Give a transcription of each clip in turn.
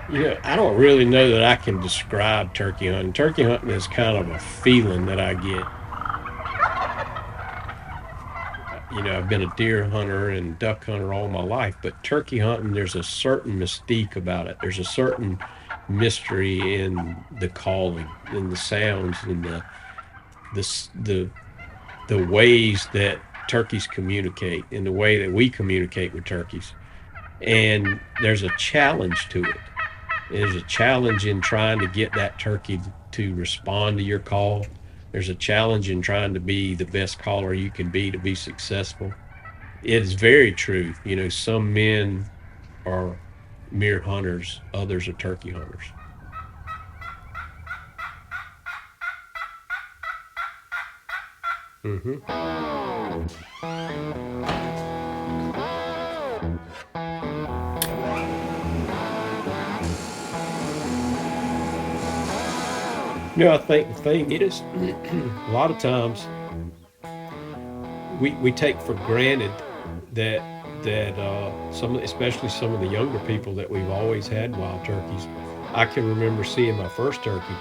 I don't really know that I can describe turkey hunting. Turkey hunting is kind of a feeling that I get. I've been a deer hunter and duck hunter all my life, but turkey hunting, there's a certain mystique about it. There's a certain mystery in the calling, in the sounds, in the the ways that turkeys communicate, in the way that we communicate with turkeys. And there's a challenge to it. There's a challenge in trying to get that turkey to respond to your call. There's a challenge in trying to be the best caller you can be to be successful. It is very true. Some men are mere hunters, others are turkey hunters. Hmm. I think the thing is, a lot of times we take for granted that especially some of the younger people, that we've always had wild turkeys. I can remember seeing my first turkey,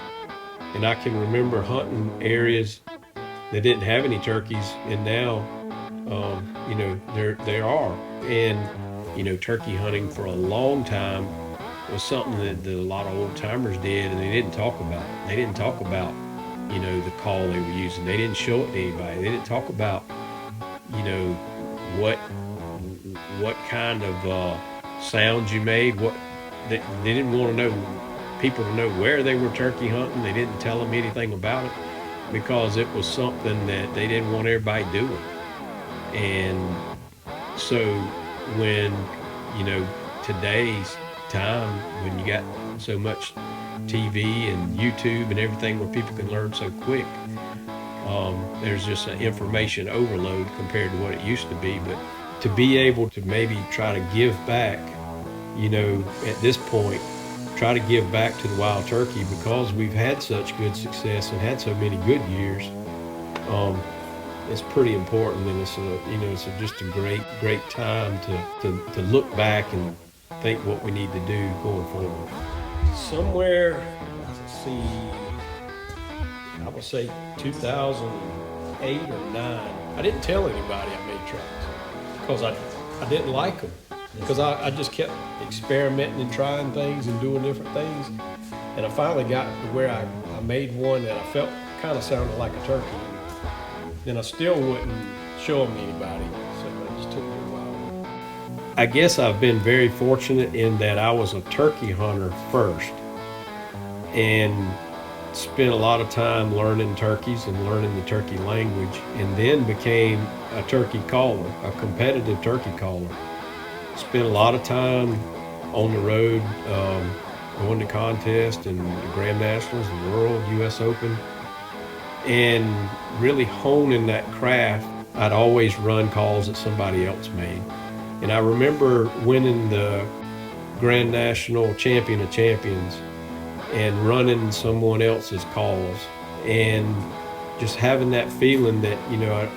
and I can remember hunting areas that didn't have any turkeys, and now there are. And turkey hunting for a long time was something that a lot of old timers did, and they didn't talk about it. They didn't talk about the call they were using. They didn't show it to anybody. They didn't talk about you know what kind of sounds you made. They didn't want to know people to know where they were turkey hunting. They didn't tell them anything about it because it was something that they didn't want everybody doing. And so when today's time, when you got so much TV and YouTube and everything where people can learn so quick, there's just an information overload compared to what it used to be. But to be able to maybe try to give back, at this point, try to give back to the wild turkey because we've had such good success and had so many good years. Um, it's pretty important, and just a great time to look back and think what we need to do going forward. Somewhere, let's see, I would say 2008 or 9. I didn't tell anybody I made tracks because I didn't like them. Because I just kept experimenting and trying things and doing different things. And I finally got to where I made one that I felt kind of sounded like a turkey. Then I still wouldn't show them to anybody. So it just took me a while. I guess I've been very fortunate in that I was a turkey hunter first and spent a lot of time learning turkeys and learning the turkey language, and then became a turkey caller, a competitive turkey caller. Spent a lot of time on the road, going to contests and the Grand Nationals, the World, U.S. Open, and really honing that craft. I'd always run calls that somebody else made. And I remember winning the Grand National Champion of Champions and running someone else's calls, and just having that feeling that,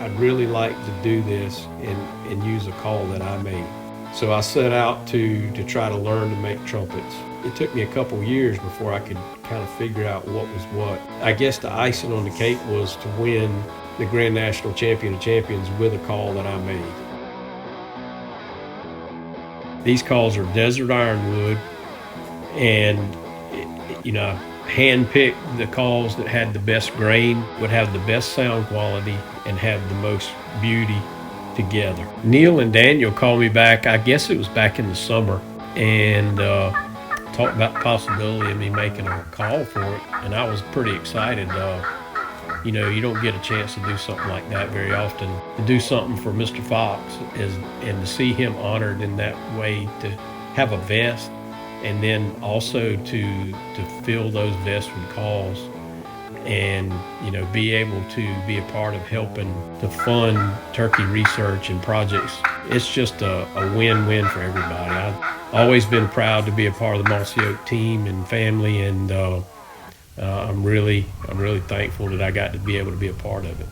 I'd really like to do this and use a call that I made. So I set out to try to learn to make trumpets. It took me a couple years before I could kind of figure out what was what. I guess the icing on the cake was to win the Grand National Champion of Champions with a call that I made. These calls are desert ironwood, and hand-picked the calls that had the best grain, would have the best sound quality, and have the most beauty together. Neil and Daniel called me back, I guess it was back in the summer, and talked about the possibility of me making a call for it, and I was pretty excited. You don't get a chance to do something like that very often. To do something for Mr. Fox and to see him honored in that way, to have a vest, and then also to fill those vests with calls, and be able to be a part of helping to fund turkey research and projects. It's just a win-win for everybody. I've always been proud to be a part of the Mossy Oak team and family, and I'm really thankful that I got to be able to be a part of it.